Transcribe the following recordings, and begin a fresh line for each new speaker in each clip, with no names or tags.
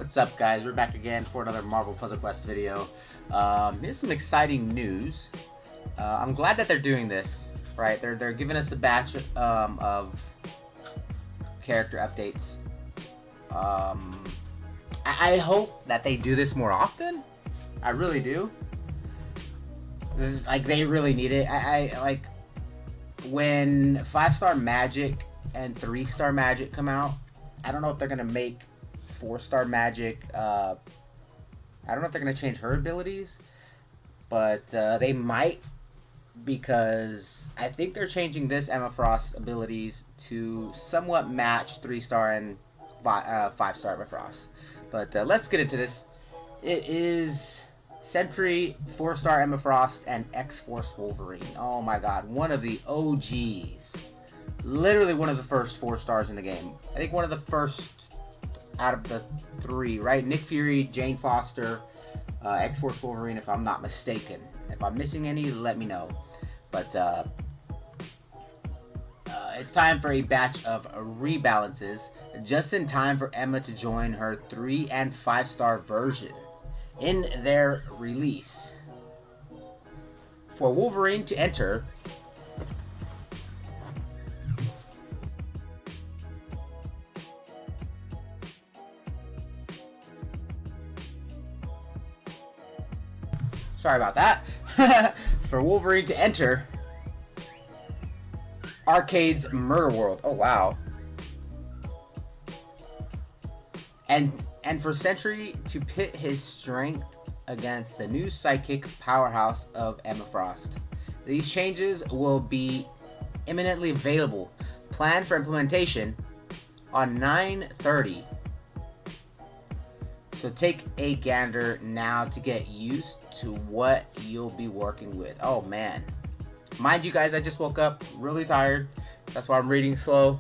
What's up, guys? We're back again for another Marvel Puzzle Quest video. Here's some exciting news. I'm glad that they're doing this. Right? They're giving us a batch of character updates. I hope that they do this more often. I really do. Like, they really need it. I like when 5-star magic and 3-star magic come out. I don't know if they're gonna make 4-star magic. I don't know if they're gonna change her abilities, but they might, because I think they're changing this Emma Frost's abilities to somewhat match 3-star and 5-star Emma Frost. But let's get into this. It is SENTRY, 4-star Emma Frost, and XForce Wolverine. Oh my god, one of the OGs. Literally one of the first 4 stars in the game. I think one of the first out of the 3, right? Nick Fury, Jane Foster, XForce Wolverine, if I'm not mistaken. If I'm missing any, let me know. But it's time for a batch of rebalances, just in time for Emma to join her 3- and 5-star version in their release. For Wolverine to enter, sorry about that. For Wolverine to enter Arcade's Murder World. Oh wow. And for SENTRY to pit his strength against the new psychic powerhouse of Emma Frost. These changes will be imminently available. Planned for implementation on 9/30. So take a gander now to get used to what you'll be working with. Oh man. Mind you guys, I just woke up really tired. That's why I'm reading slow.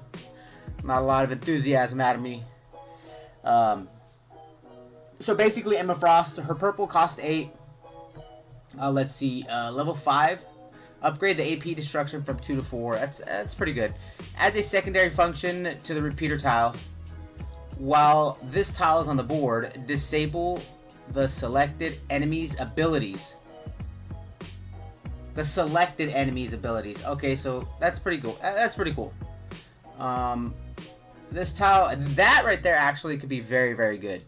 Not a lot of enthusiasm out of me. So basically Emma Frost, her purple cost 8. Let's see, level 5. Upgrade the AP destruction from 2 to 4. That's pretty good. Adds a secondary function to the repeater tile. While this tile is on the board, disable the selected enemy's abilities. The selected enemy's abilities. Okay, so that's pretty cool. That's pretty cool. This tile, that right there actually could be very, very good.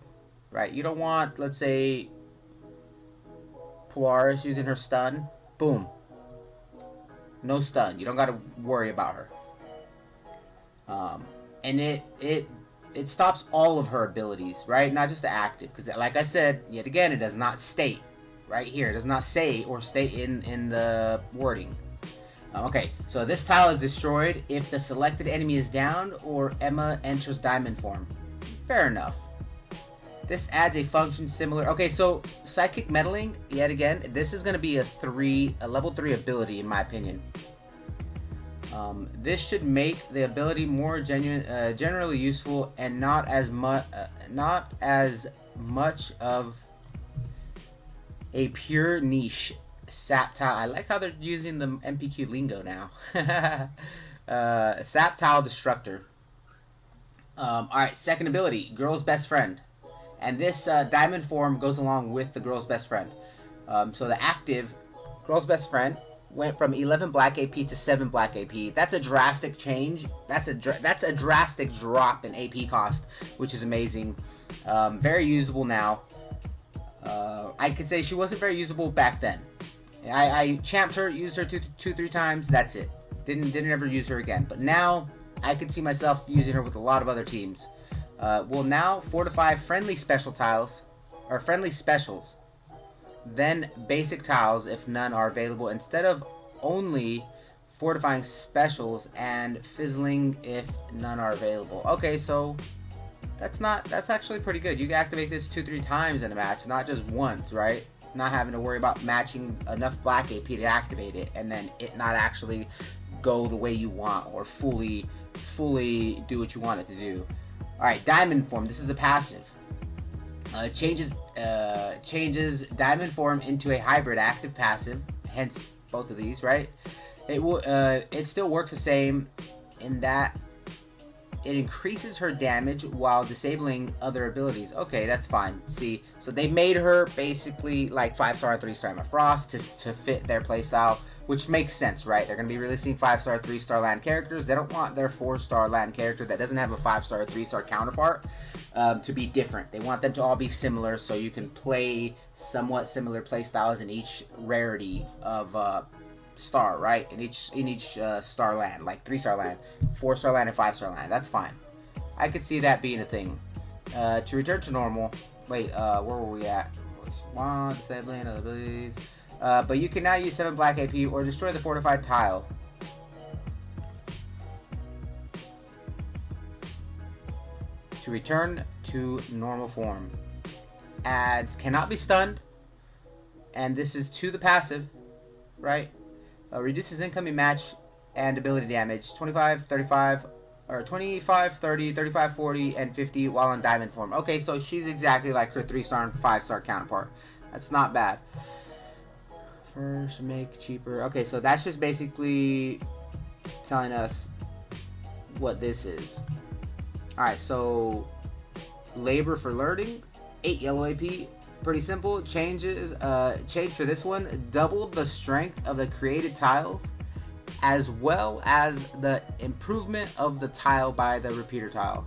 Right? You don't want, let's say, Polaris using her stun. Boom. No stun. You don't got to worry about her. And it stops all of her abilities, right? Not just the active, because like I said, yet again, it does not state right here. It does not say or state in the wording. Okay, so this tile is destroyed if the selected enemy is down or Emma enters diamond form. Fair enough. This adds a function similar. Okay, so psychic meddling, yet again, this is going to be a level 3 ability in my opinion. This should make the ability more generally useful and not as much of a pure niche sap tile. I like how they're using the MPQ lingo now. Sap tile destructor. Alright, second ability, girl's best friend. And this diamond form goes along with the girl's best friend. So the active girl's best friend went from 11 black AP to 7 black AP. That's a drastic change. That's a drastic drop in AP cost, which is amazing. Very usable now. I could say she wasn't very usable back then. I champed her, used her 2-3 times. That's it. Didn't ever use her again. But now I could see myself using her with a lot of other teams. Will now fortify friendly special tiles or friendly specials. Then basic tiles if none are available, instead of only fortifying specials and fizzling if none are available. Okay, so that's actually pretty good. You can activate this 2-3 times in a match, not just once, right? Not having to worry about matching enough black AP to activate it and then it not actually go the way you want or fully do what you want it to do. Alright, diamond form. This is a passive. Changes diamond form into a hybrid active passive, hence both of these, right? It still works the same in that it increases her damage while disabling other abilities. Okay, that's fine. See, so they made her basically like 5-star, 3-star Emma Frost to fit their playstyle, which makes sense, right? They're going to be releasing 5-star, 3-star land characters. They don't want their 4-star land character that doesn't have a 5-star or 3-star counterpart to be different. They want them to all be similar so you can play somewhat similar playstyles in each rarity of star, right? In each star land, like 3-star land, 4-star land, and 5-star land. That's fine. I could see that being a thing. To return to normal. Wait, where were we at? One, disabling other abilities. But you can now use 7 black AP or destroy the fortified tile. To return to normal form. Adds cannot be stunned. And this is to the passive, right? Reduces incoming match and ability damage 25, 35, or 25, 30, 35, 40, and 50 while in diamond form. Okay, so she's exactly like her 3-star and 5-star counterpart. That's not bad. First, make cheaper. Okay, so that's just basically telling us what this is. Alright, so labor for learning, 8 yellow AP. Pretty simple. Changes. Change for this one. Doubled the strength of the created tiles, as well as the improvement of the tile by the repeater tile.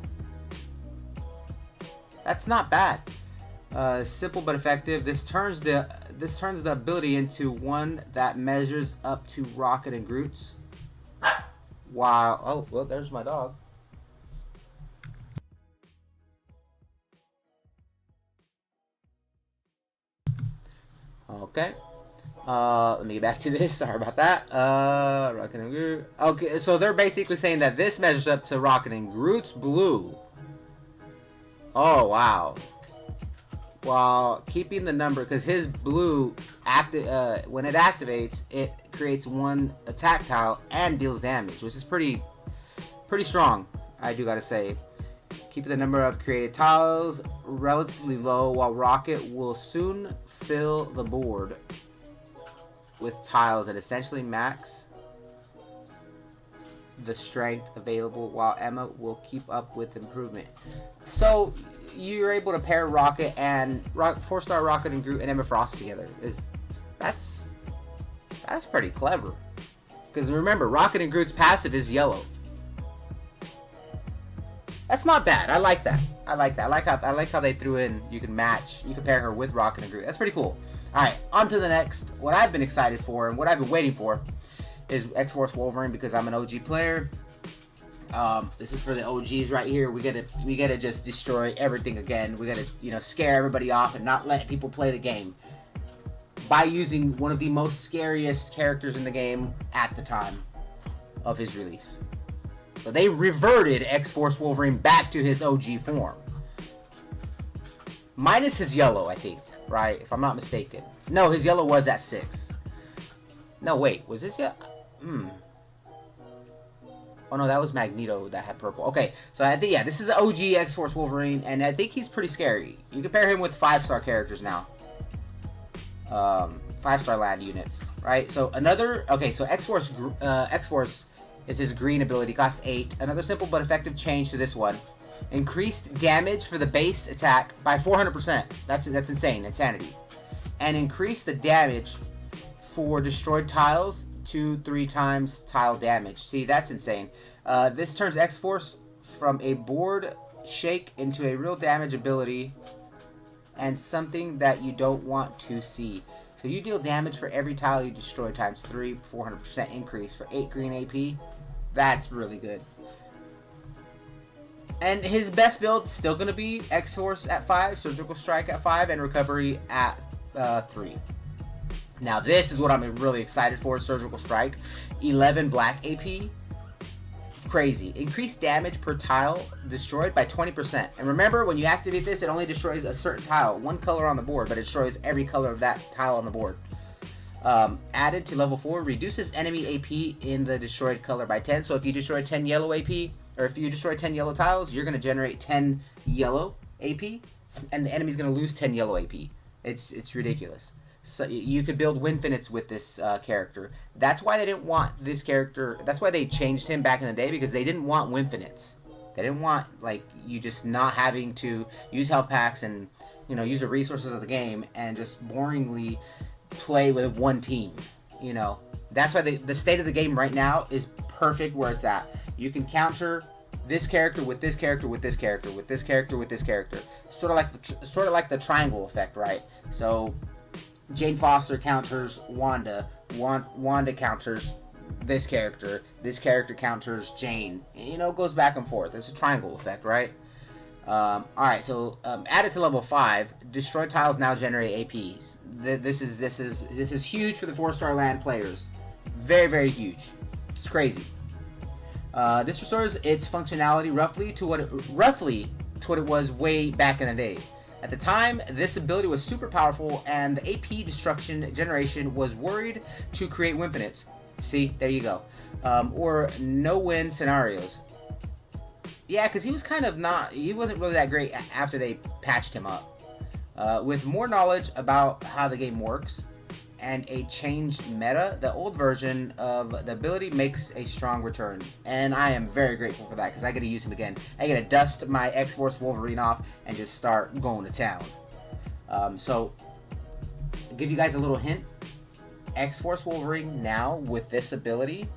That's not bad. Simple but effective. This turns the ability into one that measures up to Rocket and Groot's. While oh well, there's my dog. Okay. Let me get back to this. Sorry about that. Rocket and Groot. Okay, so they're basically saying that this measures up to Rocket and Groot's blue. Oh, wow. While keeping the number, because his blue, when it activates, it creates one attack tile and deals damage, which is pretty strong, I do gotta say. Keeping the number of created tiles relatively low, while Rocket will soon fill the board with tiles that essentially max the strength available, while Emma will keep up with improvement. So you're able to pair Rocket and 4-star Rocket and Groot and Emma Frost together. That's pretty clever. Because remember, Rocket and Groot's passive is yellow. That's not bad. I like that. I like how they threw in you can pair her with Rocket and Groot. That's pretty cool. Alright, on to the next. What I've been excited for and what I've been waiting for is XForce Wolverine, because I'm an OG player. This is for the OGs right here. We gotta just destroy everything again. We gotta scare everybody off and not let people play the game by using one of the most scariest characters in the game at the time of his release. So they reverted XForce Wolverine back to his OG form. Minus his yellow, I think, right? If I'm not mistaken. No, his yellow was at 6. No, wait. Was this yellow? Oh, no, that was Magneto that had purple. Okay, so I think, yeah, this is OG XForce Wolverine, and I think he's pretty scary. You can pair him with 5-star characters now. 5-star land units, right? So okay, so X-Force is his green ability, cost 8. Another simple but effective change to this one. Increased damage for the base attack by 400%. That's insane, insanity. And increase the damage for destroyed tiles to 3 times tile damage. See, that's insane. This turns X-Force from a board shake into a real damage ability and something that you don't want to see. So you deal damage for every tile you destroy times 3, 400% increase for 8 green AP. That's really good. And his best build is still going to be X-Force at 5, Surgical Strike at 5, and Recovery at 3. Now this is what I'm really excited for, Surgical Strike. 11 black AP. Crazy. Increased damage per tile destroyed by 20%. And remember, when you activate this, it only destroys a certain tile. One color on the board, but it destroys every color of that tile on the board. Added to level 4, reduces enemy AP in the destroyed color by 10. So if you destroy 10 yellow AP, or if you destroy 10 yellow tiles, you're going to generate 10 yellow AP, and the enemy's going to lose 10 yellow AP. It's ridiculous. So you could build Winfinites with this character. That's why they didn't want this character. That's why they changed him back in the day, because they didn't want Winfinites. They didn't want like you just not having to use health packs and use the resources of the game and just boringly play with one team. That's why the state of the game right now is perfect where it's at. You can counter this character with this character with this character with this character with this character. Sort of like the triangle effect, right? So Jane Foster counters Wanda. Wanda counters this character. This character counters Jane. It goes back and forth. It's a triangle effect, right? Alright, so added to level 5, destroyed tiles now generate APs. This is huge for the 4-star land players. Very, very huge. It's crazy. This restores its functionality roughly to what it was way back in the day. At the time, this ability was super powerful, and the AP destruction generation was worried to create Winfinites. See, there you go. Or no-win scenarios. Yeah, because he wasn't really that great after they patched him up. With more knowledge about how the game works and a changed meta, the old version of the ability makes a strong return. And I am very grateful for that because I get to use him again. I get to dust my XForce Wolverine off and just start going to town. So, I'll give you guys a little hint. XForce Wolverine now with this ability,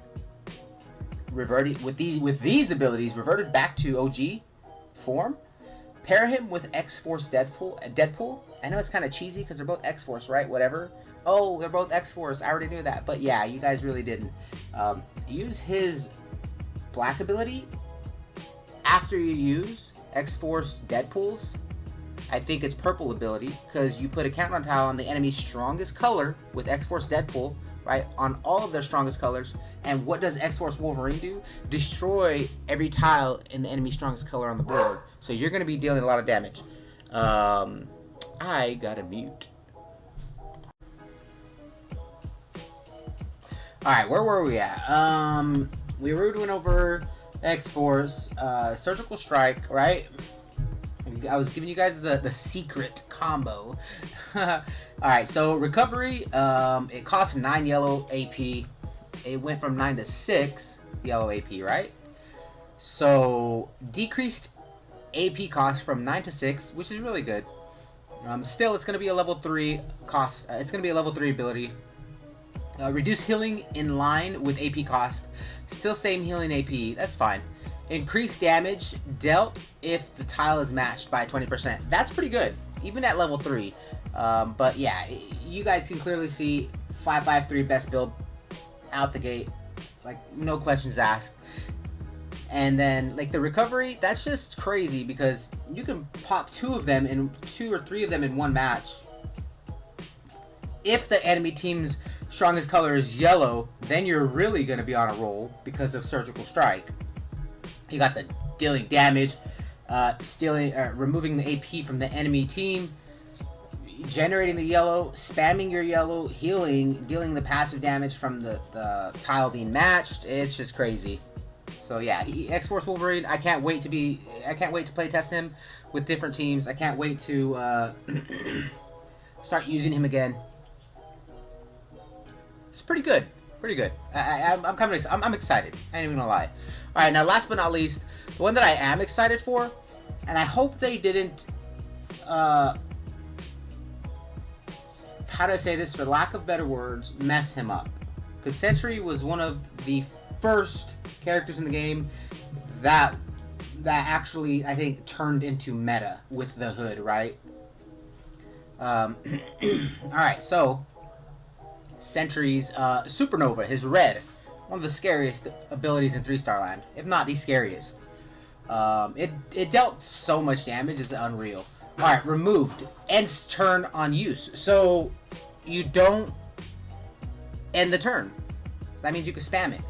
with these abilities reverted back to OG form. Pair him with XForce Deadpool. I know it's kind of cheesy because they're both XForce, right? Whatever. Oh, they're both XForce. I already knew that, but yeah, you guys really didn't. Use his black ability after you use XForce Deadpool's. I think it's purple ability because you put a countdown tile on the enemy's strongest color with XForce Deadpool, right? On all of their strongest colors. And what does XForce Wolverine do? Destroy every tile in the enemy's strongest color on the board. So you're going to be dealing a lot of damage. I gotta mute. Alright, where were we at? We were doing over X-Force, Surgical Strike, right? I was giving you guys the secret combo. Alright, so Recovery, it cost 9 yellow AP. It went from 9 to 6 yellow AP, right? So, decreased AP cost from 9 to 6, which is really good. Still, it's going to be a level 3 cost. It's going to be a level 3 ability. Reduce healing in line with AP cost. Still same healing AP. That's fine. Increased damage dealt if the tile is matched by 20%. That's pretty good, even at level 3. But yeah, you guys can clearly see 553 best build out the gate. Like, no questions asked. And then, like, the recovery, that's just crazy because you can pop 2 or 3 of them in one match. If the enemy team's strongest color is yellow, then you're really going to be on a roll because of Surgical Strike. You got the dealing damage, removing the AP from the enemy team, generating the yellow, spamming your yellow, healing, dealing the passive damage from the tile being matched. It's just crazy. So yeah, X-Force Wolverine, I can't wait to play test him with different teams. I can't wait to start using him again. It's pretty good. Pretty good. I'm excited. I ain't even gonna lie. Alright, now last but not least, the one that I am excited for, and I hope they didn't how do I say this, for lack of better words, mess him up. Because Sentry was one of the first characters in the game that actually, I think, turned into meta with the hood, right? Alright, so Sentry's Supernova, his red, one of the scariest abilities in 3-star land, if not the scariest. It dealt so much damage, it's unreal. Alright, removed. Ends turn on use. So, you don't end the turn. That means you can spam it.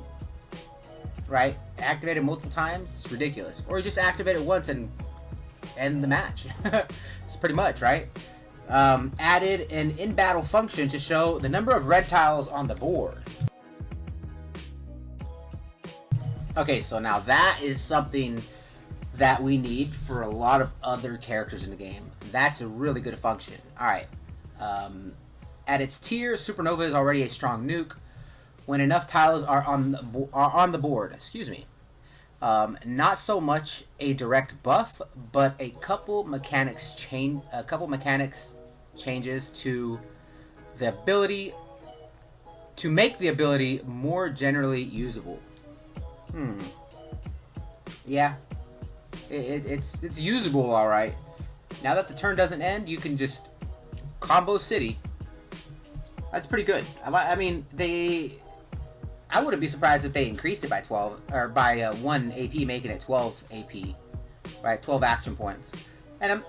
Right? Activate it multiple times, it's ridiculous. Or you just activate it once and end the match. It's pretty much, right? Added an in-battle function to show the number of red tiles on the board. Okay, so now that is something that we need for a lot of other characters in the game. That's a really good function. Alright. At its tier, Supernova is already a strong nuke. When enough tiles are on the board, excuse me. Not so much a direct buff, but a couple mechanics changes to the ability to make the ability more generally usable. Yeah, it's usable, all right. Now that the turn doesn't end, you can just combo city. That's pretty good. I mean, I wouldn't be surprised if they increased it by 12 or by 1 AP, making it 12 AP, right? 12 action points, and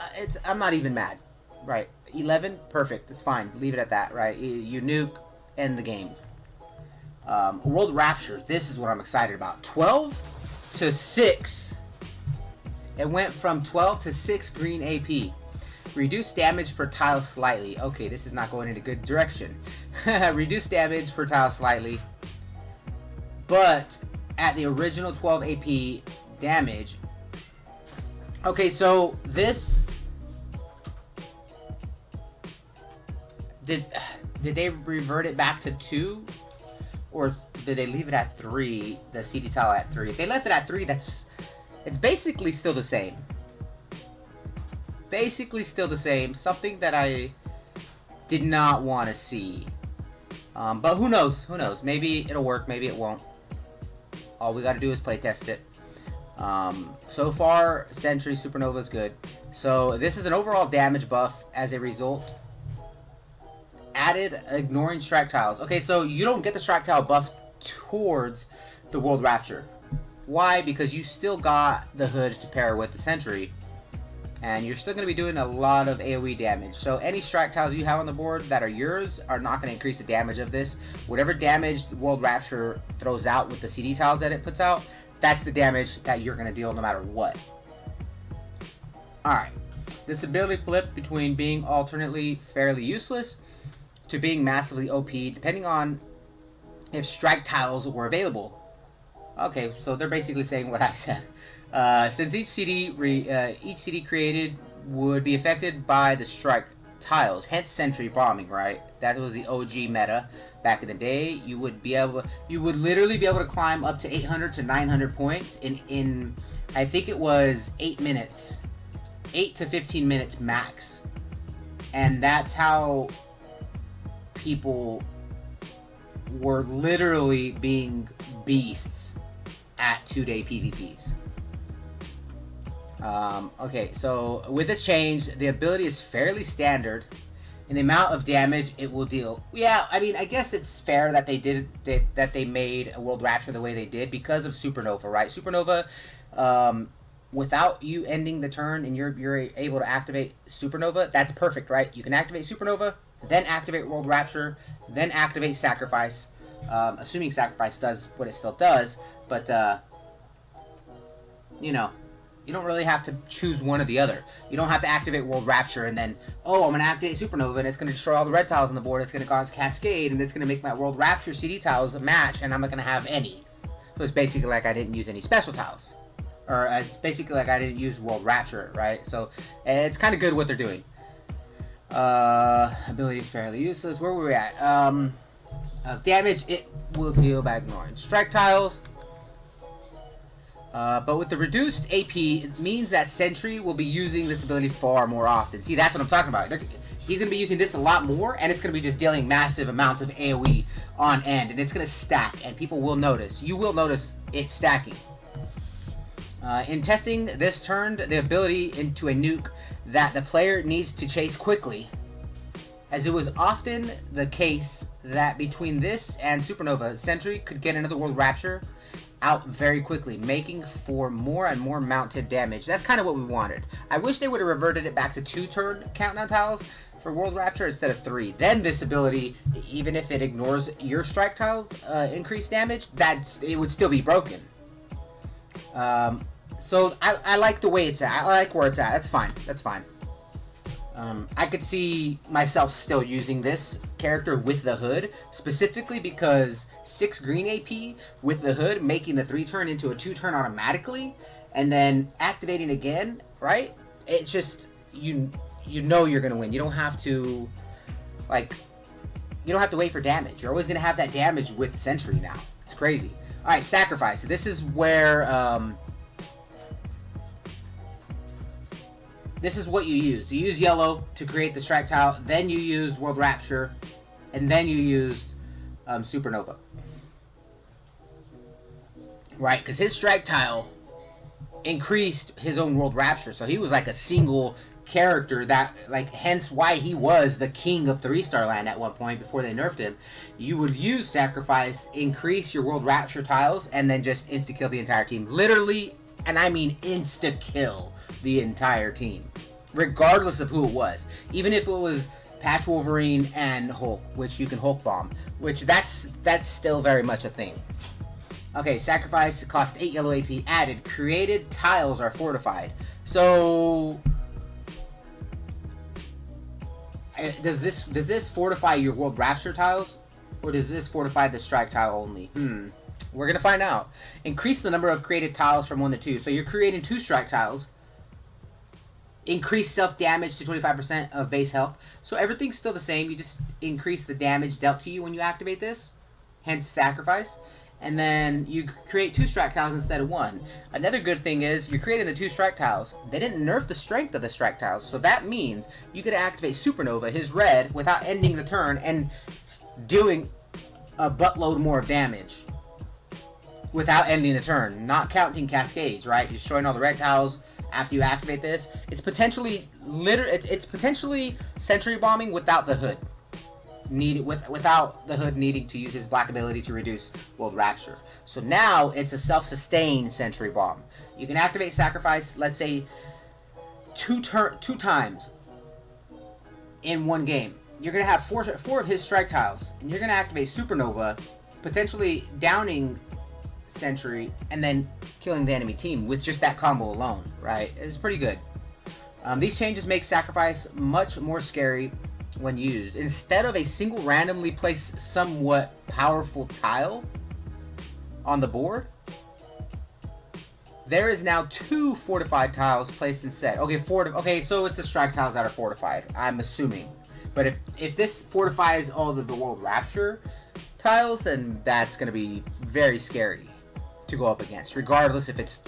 I'm not even mad, right? 11, perfect. It's fine. Leave it at that, right? You nuke, end the game. World Rapture. This is what I'm excited about. 12 to 6. It went from 12 to 6 green AP. Reduce damage per tile slightly. Okay, this is not going in a good direction. Reduce damage per tile slightly. But at the original 12 AP damage. Okay, so this... Did they revert it back to 2? Or did they leave it at 3? The CD tile at 3? If they left it at 3, it's basically still the same. Basically still the same. Something that I did not want to see. But who knows? Who knows? Maybe it'll work. Maybe it won't. All we got to do is play test it. So far, Sentry Supernova is good. So this is an overall damage buff as a result. Added ignoring strike tiles. Okay, so you don't get the strike tile buff towards the World Rapture. Why? Because you still got the hood to pair with the Sentry. And you're still going to be doing a lot of AoE damage. So any strike tiles you have on the board that are yours are not going to increase the damage of this. Whatever damage the World Rapture throws out with the CD tiles that it puts out, that's the damage that you're going to deal no matter what. Alright. This ability flip between being alternately fairly useless to being massively OP, depending on if strike tiles were available. Okay, so they're basically saying what I said. Since each CD created would be affected by the strike tiles, hence Sentry bombing, right? That was the OG meta back in the day. You would literally be able to climb up to 800 to 900 points in I think it was 8 minutes, 8 to 15 minutes max, and that's how people were literally being beasts at 2-day PvPs. Okay, so with this change, the ability is fairly standard in the amount of damage it will deal. Yeah, I mean, I guess it's fair that they made a World Rapture the way they did because of Supernova, right? Supernova, without you ending the turn and you're able to activate Supernova, that's perfect, right? You can activate Supernova, then activate World Rapture, then activate Sacrifice. Assuming Sacrifice does what it still does, but you know, you don't really have to choose one or the other. You don't have to activate World Rapture and then, oh, I'm going to activate Supernova and it's going to destroy all the red tiles on the board. It's going to cause Cascade and it's going to make my World Rapture CD tiles a match and I'm not going to have any. So it's basically like I didn't use any special tiles. Or it's basically like I didn't use World Rapture, right? So it's kind of good what they're doing. Ability is fairly useless. Where were we at? Damage it will deal by ignoring strike tiles. But with the reduced AP, it means that Sentry will be using this ability far more often. See, that's what I'm talking about. He's going to be using this a lot more, and it's going to be just dealing massive amounts of AoE on end, and it's going to stack, and people will notice. You will notice it stacking. In testing, this turned the ability into a nuke that the player needs to chase quickly, as it was often the case that between this and Supernova, Sentry could get another World Rapture out very quickly, making for more and more mounted damage. That's kind of what we wanted. I wish they would have reverted it back to 2-turn countdown tiles for World Rapture instead of 3. Then this ability, even if it ignores your strike tile increased damage, it would still be broken. So I like the way it's at. I like where it's at. That's fine. That's fine. I could see myself still using this character with the hood, specifically because 6 green AP with the hood, making the 3-turn into a 2-turn automatically, and then activating again, right? It's just, you know you're going to win. You don't have to, like, you don't have to wait for damage. You're always going to have that damage with Sentry now. It's crazy. All right, sacrifice. This is where this is what you use. You use yellow to create the strike tile, then you use World Rapture, and then you use Supernova. Right, because his strike tile increased his own World Rapture, so he was like a single character that, like, hence why he was the king of 3-star land at one point before they nerfed him. You would use sacrifice, increase your World Rapture tiles, and then just insta-kill the entire team. Literally, and I mean insta-kill the entire team, regardless of who it was. Even if it was Patch Wolverine and Hulk, which you can Hulk bomb, which that's still very much a thing. Okay, sacrifice cost 8 yellow AP added. Created tiles are fortified. So does this fortify your World Rapture tiles, or does this fortify the strike tile only? We're gonna find out. Increase the number of created tiles from 1 to 2. So you're creating 2 strike tiles. Increase self-damage to 25% of base health. So everything's still the same. You just increase the damage dealt to you when you activate this. Hence sacrifice. And then you create 2 strike tiles instead of 1. Another good thing is you're creating the 2 strike tiles. They didn't nerf the strength of the strike tiles. So that means you could activate Supernova, his red, without ending the turn and dealing a buttload more damage without ending the turn. Not counting cascades, right? You're destroying all the red tiles after you activate this. It's potentially it's potentially sentry bombing without the hood. Without the hood needing to use his black ability to reduce World Rapture. So now it's a self-sustained sentry bomb. You can activate sacrifice, let's say, two times in one game. You're gonna have four of his strike tiles, and you're gonna activate Supernova, potentially downing sentry and then killing the enemy team with just that combo alone. Right? It's pretty good. These changes make sacrifice much more scary when used. Instead of a single randomly placed somewhat powerful tile on the board, there is now 2 fortified tiles placed instead. Okay, so it's the strike tiles that are fortified, I'm assuming. But if this fortifies all of the World Rapture tiles, then that's going to be very scary to go up against, regardless if it's...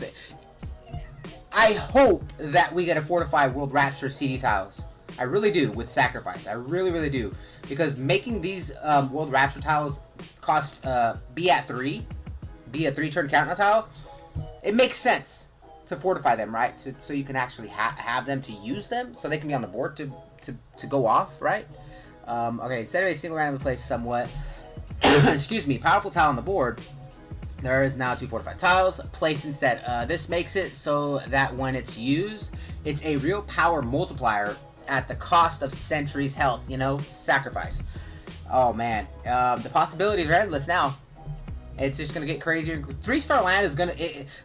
I hope that we get a fortified World Rapture CD tiles. I really do, with sacrifice. I really, really do. Because making these World Rapture tiles cost be a 3-turn counter tile, it makes sense to fortify them, right? So you can actually have them to use them, so they can be on the board to go off, right? Okay, instead of a single randomly placed somewhat, excuse me, powerful tile on the board, there is now 2 fortified tiles placed instead. This makes it so that when it's used, it's a real power multiplier at the cost of Sentry's health, you know, sacrifice. Oh man, the possibilities are endless now. It's just gonna get crazier. 3-star land is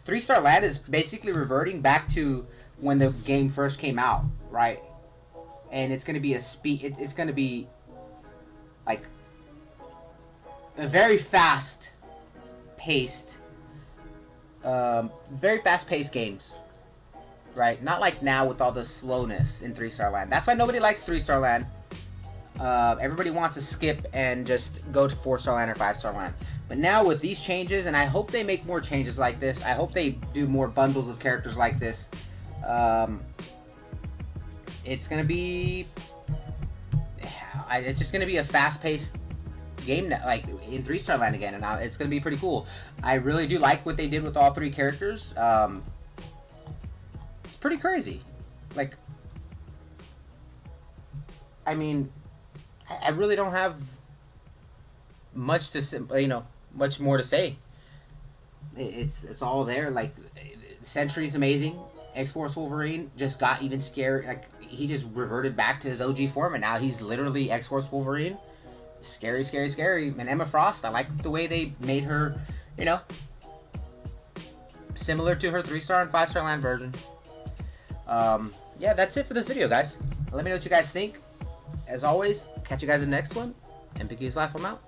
3-star land is basically reverting back to when the game first came out, right? And it's gonna be it's gonna be like a very fast paced games. Right? Not like now with all the slowness in 3-star land. That's why nobody likes 3-star land. Everybody wants to skip and just go to 4-star land or 5-star land. But now with these changes, and I hope they make more changes like this. I hope they do more bundles of characters like this. It's gonna be... It's just gonna be a fast-paced game, like in 3-star land again, and it's gonna be pretty cool. I really do like what they did with all 3 characters. Pretty crazy. Like, I mean, I really don't have much to much more to say. It's all there. Like, Sentry's amazing. XForce Wolverine just got even scary. Like, he just reverted back to his OG form, and now he's literally XForce Wolverine. Scary, scary, scary. And Emma Frost, I like the way they made her, you know, similar to her 3-star and 5-star land version. Yeah, that's it for this video, guys. Let me know what you guys think. As always, catch you guys in the next one. And Bigie's Life, I'm out.